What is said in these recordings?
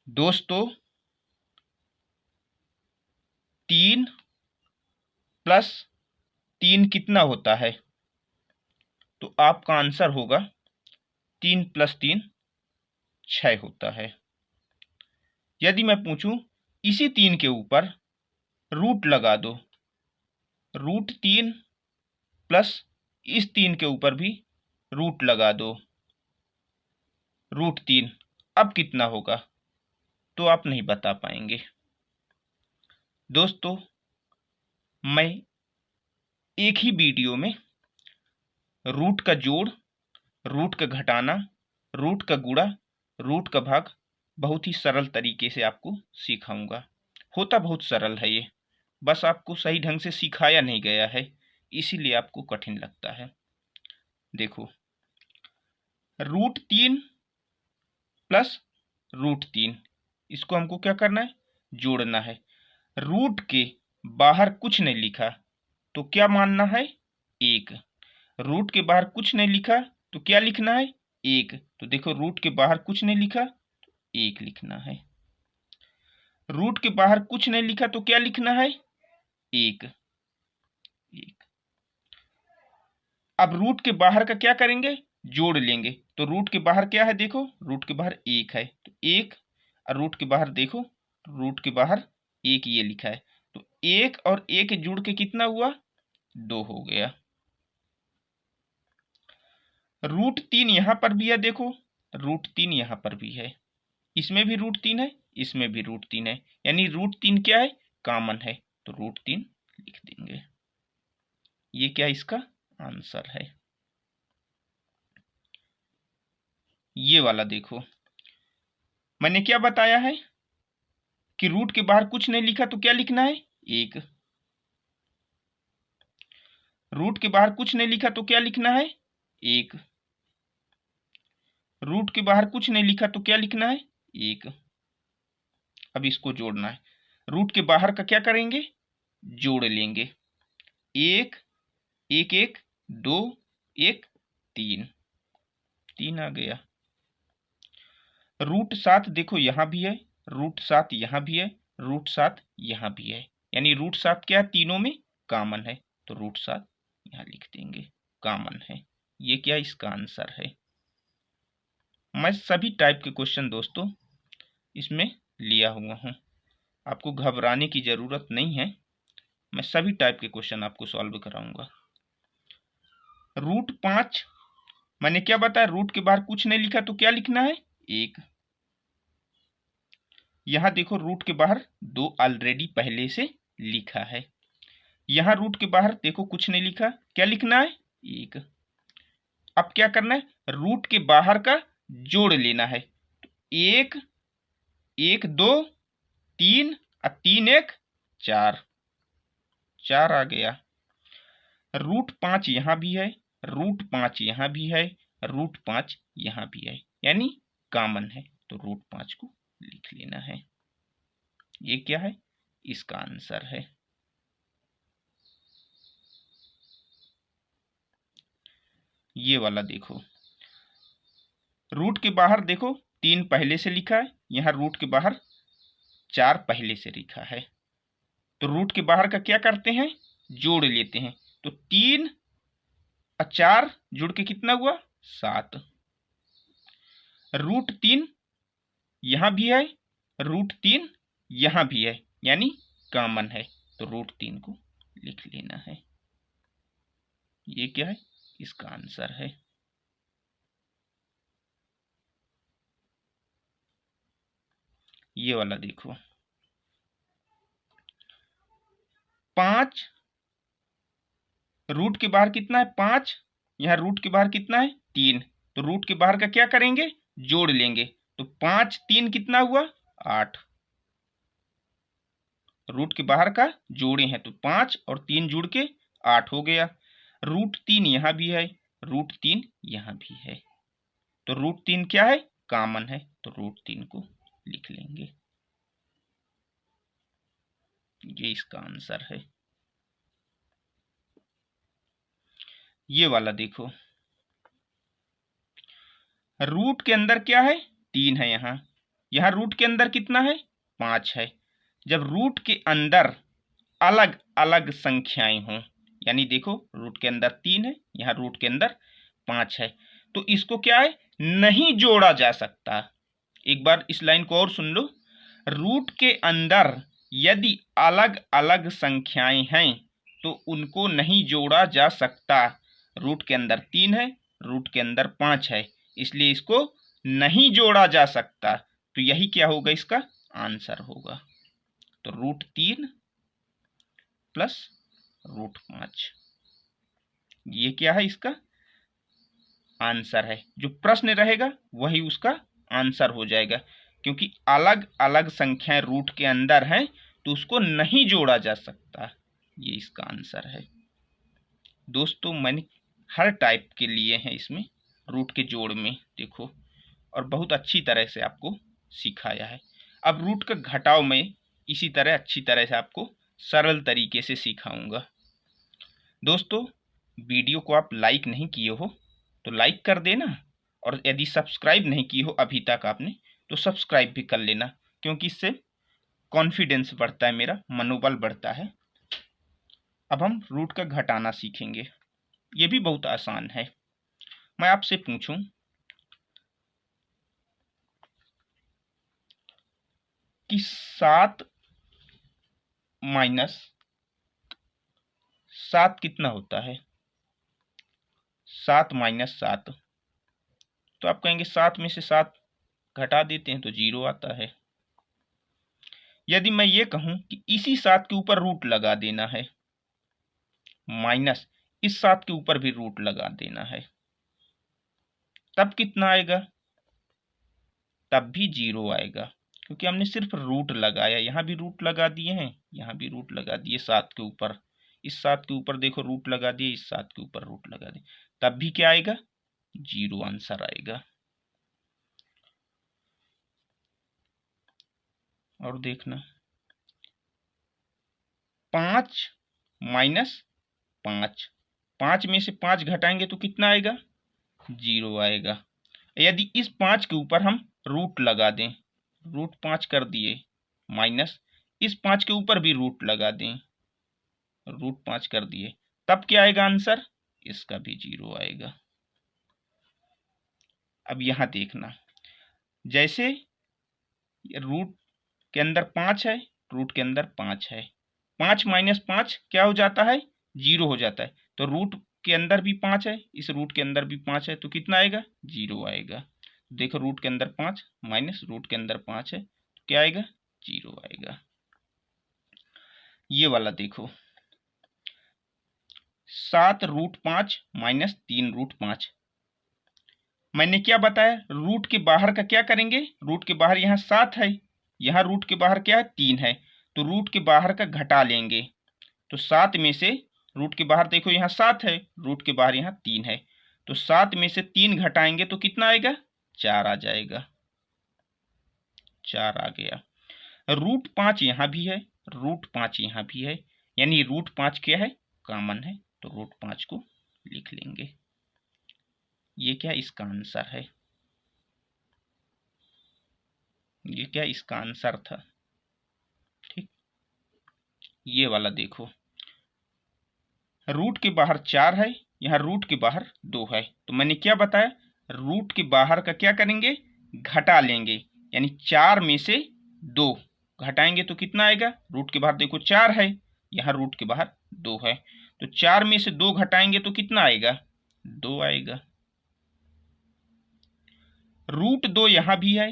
दोस्तों 3 + 3 कितना होता है? तो आपका आंसर होगा 3 + 3 6 होता है। यदि मैं पूछूं इसी 3 के ऊपर रूट लगा दो, √3 प्लस इस 3 के ऊपर भी रूट लगा दो, √3, अब कितना होगा? तो आप नहीं बता पाएंगे। दोस्तों मैं एक ही वीडियो में रूट का जोड़, रूट का घटाना, रूट का गुणा, रूट का भाग बहुत ही सरल तरीके से आपको सिखाऊंगा। होता बहुत सरल है ये, बस आपको सही ढंग से सिखाया नहीं गया है, इसीलिए आपको कठिन लगता है। देखो, √3 प्लस √3, इसको हमको क्या करना है? जोड़ना है। रूट के बाहर कुछ नहीं लिखा तो क्या मानना है? 1। रूट के बाहर कुछ नहीं लिखा तो क्या लिखना है? 1। तो देखो, रूट के बाहर कुछ नहीं लिखा तो 1 लिखना है। रूट के बाहर कुछ नहीं लिखा तो क्या लिखना है? 1। अब रूट के बाहर का क्या करेंगे? जोड़ लेंगे। तो रूट के बाहर क्या है? देखो, रूट के बाहर 1 है तो 1, और रूट के बाहर देखो, रूट के बाहर 1 ये लिखा है तो 1 और 1 जुड़ के कितना हुआ? 2 हो गया। √3 यहां पर भी है, देखो √3 यहां पर भी है, इसमें भी √3 है, इसमें भी √3 है, यानी √3 क्या है? कॉमन है, तो √3 लिख देंगे। ये क्या इसका आंसर है? ये वाला देखो, मैंने क्या बताया है कि रूट के बाहर कुछ नहीं लिखा तो क्या लिखना है? 1। रूट के बाहर कुछ नहीं लिखा तो क्या लिखना है? 1। रूट के बाहर कुछ नहीं लिखा तो क्या लिखना है? 1। अब इसको जोड़ना है। रूट के बाहर का क्या करेंगे? जोड़ लेंगे। 1 1 1 2 1 3, 3 आ गया। √7 देखो यहां भी है, √7 यहां भी है, √7 यहां भी है, यानी √7 क्या है? तीनों में कॉमन है, तो √7 यहां लिख देंगे, कॉमन है। ये क्या इसका आंसर है? मैं सभी टाइप के क्वेश्चन दोस्तों इसमें लिया हुआ हूं, आपको घबराने की जरूरत नहीं है। मैं सभी टाइप के क्वेश्चन आपको सॉल्व कराऊंगा। √5 मैंने क्या बताया? रूट के बाहर कुछ नहीं लिखा तो क्या लिखना है? 1। यहां देखो, रूट के बाहर 2 ऑलरेडी पहले से लिखा है। यहां रूट के बाहर देखो कुछ नहीं लिखा, क्या लिखना है? 1। अब क्या करना है? रूट के बाहर का जोड़ लेना है। 1 1 2 3 और 3 1 4, 4 आ गया। √5 यहां भी है, √5 यहां भी है, √5 यहां भी है, यानी कॉमन है, तो √5 को लिख लेना है। ये क्या है? इसका आंसर है। ये वाला देखो, रूट के बाहर देखो 3 पहले से लिखा है, यहां रूट के बाहर 4 पहले से लिखा है, तो रूट के बाहर का क्या करते हैं? जोड़ लेते हैं। तो 3 और 4 जुड़ के कितना हुआ? 7। √3 यहां भी है, √3 यहां भी है, यानी कॉमन है, तो √3 को लिख लेना है। ये क्या है? इसका आंसर है। ये वाला देखो, 5 रूट के बाहर कितना है? 5। यहां रूट के बाहर कितना है? 3। तो रूट के बाहर का क्या करेंगे? जोड़ लेंगे। तो 5 3 कितना हुआ? 8। रूट के बाहर का जोड़े हैं तो 5 और 3 जुड़ के 8 हो गया। √3 यहां भी है, √3 यहां भी है, तो √3 क्या है? कॉमन है, तो √3 को लिख लेंगे। ये इसका आंसर है। ये वाला देखो, रूट के अंदर क्या है? 3 है, यहां यहाँ रूट के अंदर कितना है, 5 है। जब रूट के अंदर अलग अलग संख्याएं हों, यानी देखो रूट के अंदर 3 है, यहाँ रूट के अंदर 5 है, तो इसको क्या है, नहीं जोड़ा जा सकता। एक बार इस लाइन को और सुन लो, रूट के अंदर यदि अलग अलग संख्याएं हैं तो उनको नहीं जोड़ा जा सकता। रूट के अंदर 3 है, रूट के अंदर 5 है, इसलिए इसको नहीं जोड़ा जा सकता। तो यही क्या होगा, इसका आंसर होगा। तो √3 प्लस √5, ये क्या है, इसका आंसर है। जो प्रश्न रहेगा वही उसका आंसर हो जाएगा, क्योंकि अलग अलग संख्याएं रूट के अंदर हैं तो उसको नहीं जोड़ा जा सकता। ये इसका आंसर है। दोस्तों मैंने हर टाइप के लिए हैं इसमें रूट के जोड़ में, देखो, और बहुत अच्छी तरह से आपको सिखाया है। अब रूट का घटाव में इसी तरह अच्छी तरह से आपको सरल तरीके से सिखाऊंगा। दोस्तों वीडियो को आप लाइक नहीं किए हो तो लाइक कर देना, और यदि सब्सक्राइब नहीं की हो अभी तक आपने तो सब्सक्राइब भी कर लेना, क्योंकि इससे कॉन्फिडेंस बढ़ता है, मेरा मनोबल बढ़ता है। अब हम रूट का घटाना सीखेंगे। ये भी बहुत आसान है। मैं आपसे पूछूं कि 7 माइनस 7 कितना होता है, 7 माइनस 7, तो आप कहेंगे 7 में से 7 घटा देते हैं तो 0 आता है। यदि मैं ये कहूं कि इसी 7 के ऊपर रूट लगा देना है, माइनस इस 7 के ऊपर भी रूट लगा देना है, तब कितना आएगा, तब भी 0 आएगा, क्योंकि हमने सिर्फ रूट लगाया। यहां भी रूट लगा दिए हैं, यहां भी रूट लगा दिए 7 के ऊपर, इस 7 के ऊपर देखो रूट लगा दिए, इस 7 के ऊपर रूट लगा दिए, तब भी क्या आएगा, 0 आंसर आएगा। और देखना 5 माइनस 5, 5 में से 5 घटाएंगे तो कितना आएगा, 0 आएगा। यदि इस 5 के ऊपर हम रूट लगा दें, रूट 5 कर दिए, माइनस इस 5 के ऊपर भी रूट लगा दें, रूट 5 कर दिए, तब क्या आएगा आंसर, इसका भी 0 आएगा। अब यहां देखना, जैसे रूट के अंदर 5 है, रूट के अंदर 5 है, 5 माइनस 5 क्या हो जाता है, 0 हो जाता है। तो रूट के अंदर भी 5 है, इस रूट के अंदर भी 5 है, तो कितना आएगा, 0 आएगा। देखो रूट के अंदर 5 माइनस रूट के अंदर 5 है, तो क्या आएगा, 0 आएगा। ये वाला देखो 7√5 माइनस 3√5, मैंने क्या बताया, रूट के बाहर का क्या करेंगे, रूट के बाहर यहाँ 7 है, यहाँ रूट के बाहर क्या है, 3 है, तो रूट के बाहर का घटा लेंगे। तो 7 में से रूट के बाहर देखो यहाँ 7 है, रूट के बाहर यहाँ 3 है, तो 7 में से 3 घटाएंगे तो कितना आएगा, 4 आ जाएगा, 4 आ गया। √5 यहाँ भी है, √5 यहाँ भी है, यानी √5 क्या है, कॉमन है, तो √5 को लिख लेंगे। ये क्या इसका आंसर है, ये क्या इसका आंसर था। ठीक, ये वाला देखो रूट के बाहर 4 है, यहाँ रूट के बाहर 2 है, तो मैंने क्या बताया, रूट के बाहर का क्या करेंगे, घटा लेंगे, यानी 4 में से 2 घटाएंगे तो कितना आएगा, रूट के बाहर देखो 4 है, यहाँ रूट के बाहर 2 है, तो 4 में से 2 घटाएंगे तो कितना आएगा, 2 आएगा। √2 यहाँ भी है,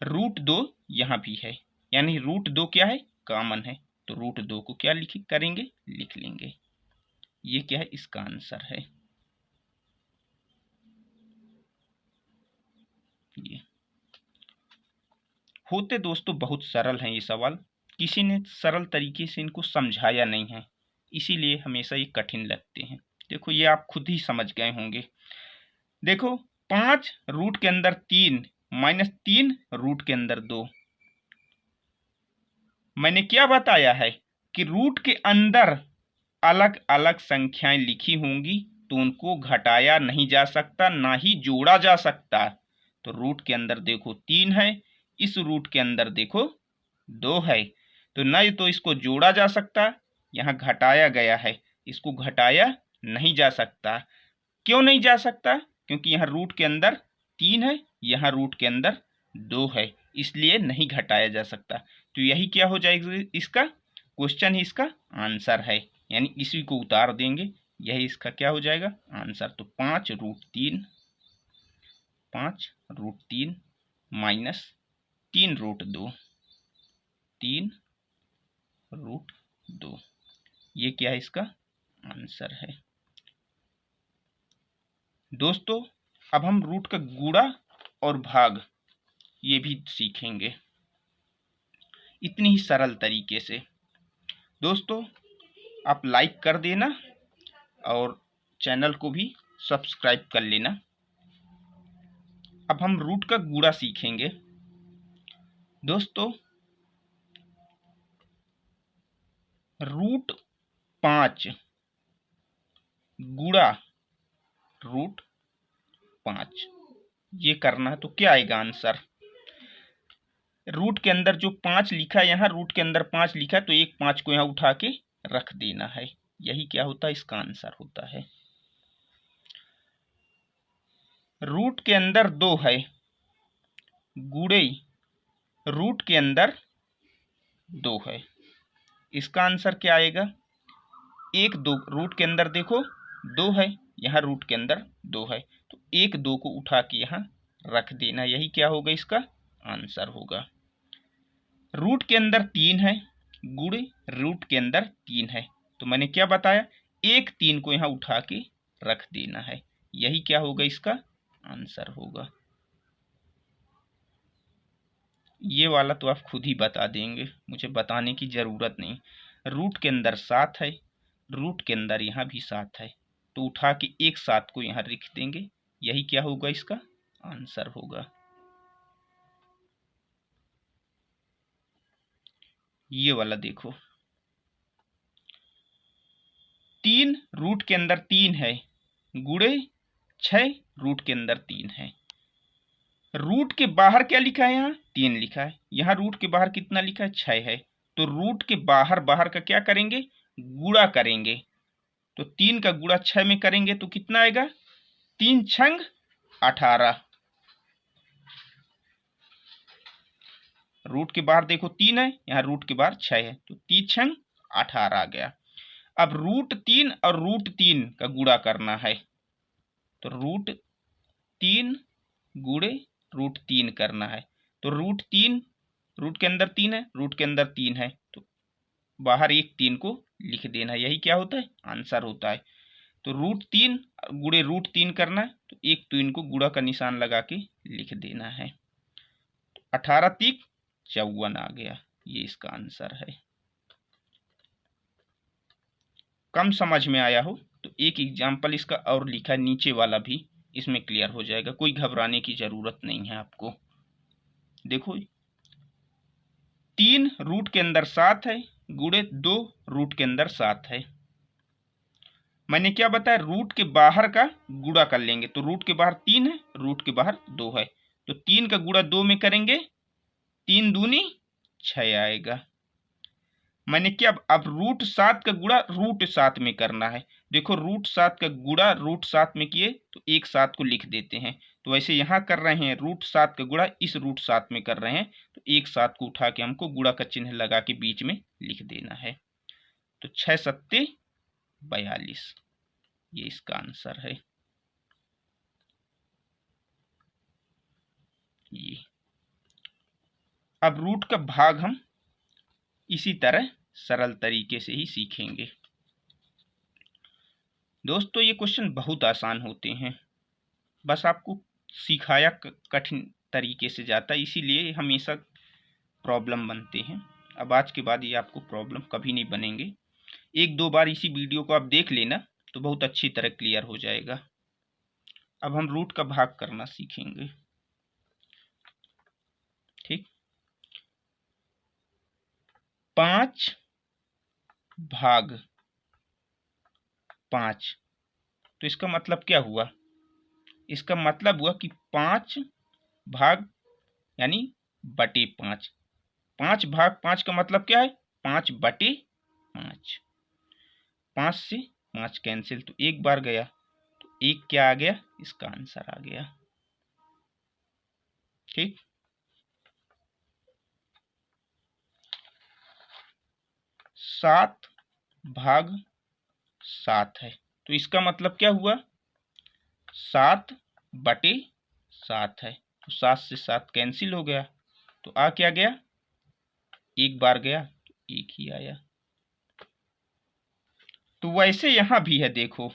√2 यहाँ भी है, यानी √2 क्या है, कॉमन है, तो √2 को क्या करेंगे, लिख लेंगे। ये क्या है, इसका आंसर है। ये होते दोस्तों बहुत सरल हैं ये सवाल, किसी ने सरल तरीके से इनको समझाया नहीं है, इसीलिए हमेशा ये कठिन लगते हैं। देखो ये आप खुद ही समझ गए होंगे। देखो 5 रूट के अंदर 3 माइनस 3 रूट के अंदर 2, मैंने क्या बताया है कि रूट के अंदर अलग अलग संख्याएं लिखी होंगी तो उनको घटाया नहीं जा सकता, ना ही जोड़ा जा सकता। तो रूट के अंदर देखो 3 है, इस रूट के अंदर देखो 2 है, तो न तो इसको जोड़ा जा सकता, यहाँ घटाया गया है, इसको घटाया नहीं जा सकता। क्यों नहीं जा सकता? क्योंकि यहाँ रूट के अंदर 3 है, यहाँ रूट के अंदर 2 है, इसलिए नहीं घटाया जा सकता। तो यही क्या हो जाएगा, इसका क्वेश्चन ही इसका आंसर है, यानी इसी को उतार देंगे, यही इसका क्या हो जाएगा आंसर। तो 5√3 माइनस 3√2 3√2, ये क्या है इसका आंसर है। दोस्तों अब हम रूट का गुणा और भाग ये भी सीखेंगे इतनी ही सरल तरीके से। दोस्तों आप लाइक कर देना और चैनल को भी सब्सक्राइब कर लेना। अब हम रूट का गुणा सीखेंगे। दोस्तों √5 गुणा √5 ये करना है, तो क्या आएगा आंसर। रूट के अंदर जो 5 लिखा है, यहाँ रूट के अंदर 5 लिखा है, तो एक 5 को यहाँ उठा के रख देना है, यही क्या होता है इसका आंसर होता है। रूट के अंदर 2 है, गुणे रूट के अंदर 2 है, इसका आंसर क्या आएगा। 1 2 रूट के अंदर देखो 2 है, यहाँ रूट के अंदर 2 है, तो 1 2 को उठा के यहाँ रख देना, यही क्या होगा इसका आंसर होगा। रूट के अंदर 3 है, गुणे रूट के अंदर 3 है, तो मैंने क्या बताया, 1 3 को यहाँ उठा के रख देना है, यही क्या होगा इसका आंसर होगा। ये वाला तो आप खुद ही बता देंगे, मुझे बताने की जरूरत नहीं। रूट के अंदर 7 है, रूट के अंदर यहाँ भी 7 है, तो उठा के एक 7 को यहाँ लिख देंगे, यही क्या होगा इसका आंसर होगा। ये वाला देखो 3 रूट के अंदर 3 है, गुणे 6 रूट के अंदर 3 है। रूट के बाहर क्या लिखा है, यहाँ 3 लिखा है, यहाँ रूट के बाहर कितना लिखा है 6 है, तो रूट के बाहर बाहर का क्या करेंगे गुणा करेंगे, तो 3 का गुणा 6 में करेंगे तो कितना आएगा 3 छंग 18। रूट के बाहर देखो 3 है, यहाँ रूट के बाहर 6 है, तो 3 छंग 18 आ गया। अब √3 और √3 का गुणा करना है, तो √3 गुणे √3 करना है, तो √3 रूट के अंदर 3 है, रूट के अंदर 3 है, तो बाहर एक 3 को लिख देना, यही क्या होता है आंसर होता है। तो √3 गुणे √3 करना है, तो एक 3 को गुणा का निशान लगा के लिख देना है, 18 3 54 आ गया, ये इसका आंसर है। कम समझ में आया हो तो एक एग्जाम्पल इसका और लिखा नीचे वाला भी, इसमें क्लियर हो जाएगा, कोई घबराने की जरूरत नहीं है आपको। देखो 3 रूट के अंदर 7 है, गुणे 2 रूट के अंदर 7 है। मैंने क्या बताया, रूट के बाहर का गुणा कर लेंगे, तो रूट के बाहर 3 है, रूट के बाहर 2 है, तो 3 का गुणा 2 में करेंगे, 3 दूनी 6 आएगा। मैंने क्या, अब √7 का गुणा √7 में करना है, देखो √7 का गुणा √7 में किए तो एक 7 को लिख देते हैं, तो वैसे यहाँ कर रहे हैं √7 का गुणा इस √7 में कर रहे हैं, तो एक 7 को उठा के हमको गुणा का चिन्ह लगा के बीच में लिख देना है, तो 6 7 42, ये इसका आंसर है। ये अब रूट का भाग हम इसी तरह सरल तरीके से ही सीखेंगे। दोस्तों ये क्वेश्चन बहुत आसान होते हैं, बस आपको सिखाया कठिन तरीके से जाता है, इसीलिए हमेशा प्रॉब्लम बनते हैं। अब आज के बाद ये आपको प्रॉब्लम कभी नहीं बनेंगे, 1-2 बार इसी वीडियो को आप देख लेना तो बहुत अच्छी तरह क्लियर हो जाएगा। अब हम रूट का भाग करना सीखेंगे, ठीक। 5/5, तो इसका मतलब क्या हुआ, इसका मतलब हुआ कि 5 भाग यानी बटे 5। 5 भाग 5 का मतलब क्या है? 5 बटे 5। 5 से 5 कैंसिल, तो एक बार गया, तो 1 क्या आ गया? इसका आंसर आ गया। ठीक। 7 भाग 7 है, तो इसका मतलब क्या हुआ? 7 बटे 7 है, तो 7 से 7 कैंसिल हो गया, तो आ क्या गया? एक बार गया तो 1 ही आया। तो वैसे यहां भी है, देखो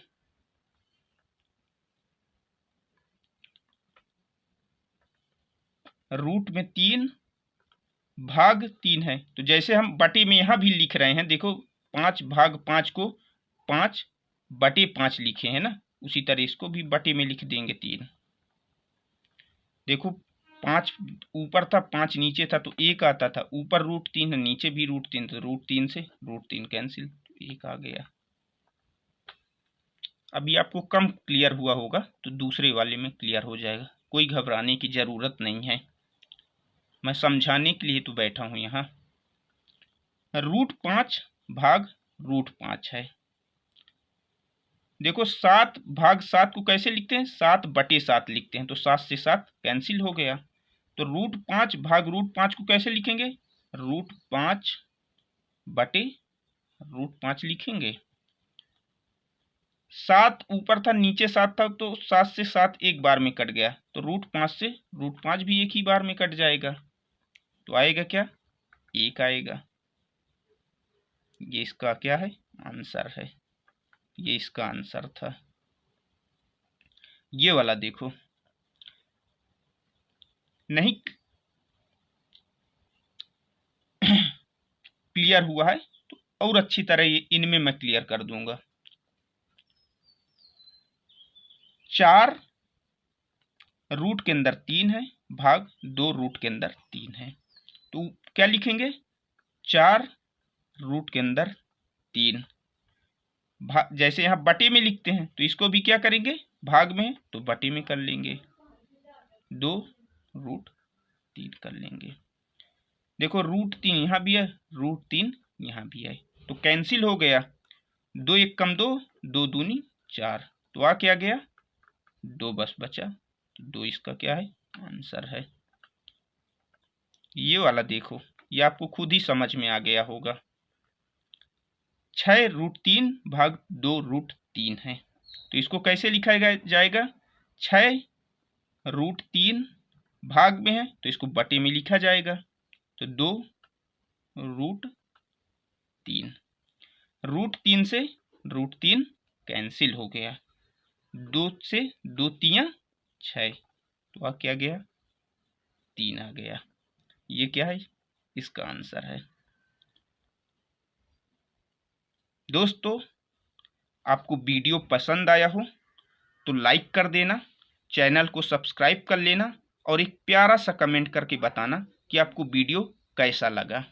रूट में 3 भाग 3 है, तो जैसे हम बटे में यहां भी लिख रहे हैं, देखो 5 भाग 5 को 5 बटे 5 लिखे हैं ना, उसी तरह इसको भी बटे में लिख देंगे 3। देखो 5 ऊपर था, 5 नीचे था, तो 1 आता था। ऊपर √3 है, नीचे भी √3, तो √3 से √3 कैंसिल, तो 1 आ गया। अभी आपको कम क्लियर हुआ होगा, तो दूसरे वाले में क्लियर हो जाएगा, कोई घबराने की ज़रूरत नहीं है, मैं समझाने के लिए तो बैठा हूँ यहाँ। √5 भाग √5 है। देखो 7 भाग 7 को कैसे लिखते हैं? 7 बटे 7 लिखते हैं, तो 7 से 7 कैंसिल हो गया। तो √5 भाग √5 को कैसे लिखेंगे? √5 बटे √5 लिखेंगे। 7 ऊपर था, नीचे 7 था, तो 7 से 7 एक बार में कट गया, तो √5 से √5 भी एक ही बार में कट जाएगा, तो आएगा क्या? 1 आएगा। ये इसका क्या है? आंसर है। ये इसका आंसर था। ये वाला देखो, नहीं क्लियर हुआ है तो और अच्छी तरह ये इनमें मैं क्लियर कर दूंगा। 4 रूट के अंदर 3 है भाग 2 रूट के अंदर 3 है, तो क्या लिखेंगे? 4 रूट के अंदर 3 जैसे यहाँ बटे में लिखते हैं, तो इसको भी क्या करेंगे? भाग में तो बटे में कर लेंगे, 2 √3 कर लेंगे। देखो √3 यहाँ भी है, √3 यहाँ भी है, तो कैंसिल हो गया। 2 1 कम 2, 2 दूनी 4, तो आ क्या गया? 2 बस बचा, तो 2 इसका क्या है? आंसर है। ये वाला देखो, ये आपको खुद ही समझ में आ गया होगा। 6 √3 भाग 2 √3 है, तो इसको कैसे लिखा जाएगा? 6 √3 भाग में है, तो इसको बटे में लिखा जाएगा, तो 2 √3। √3 से √3 कैंसिल हो गया, 2 से 2 तियां 6, तो आ क्या गया? 3 आ गया। ये क्या है? इसका आंसर है। दोस्तों, आपको वीडियो पसंद आया हो तो लाइक कर देना, चैनल को सब्सक्राइब कर लेना और एक प्यारा सा कमेंट करके बताना कि आपको वीडियो कैसा लगा।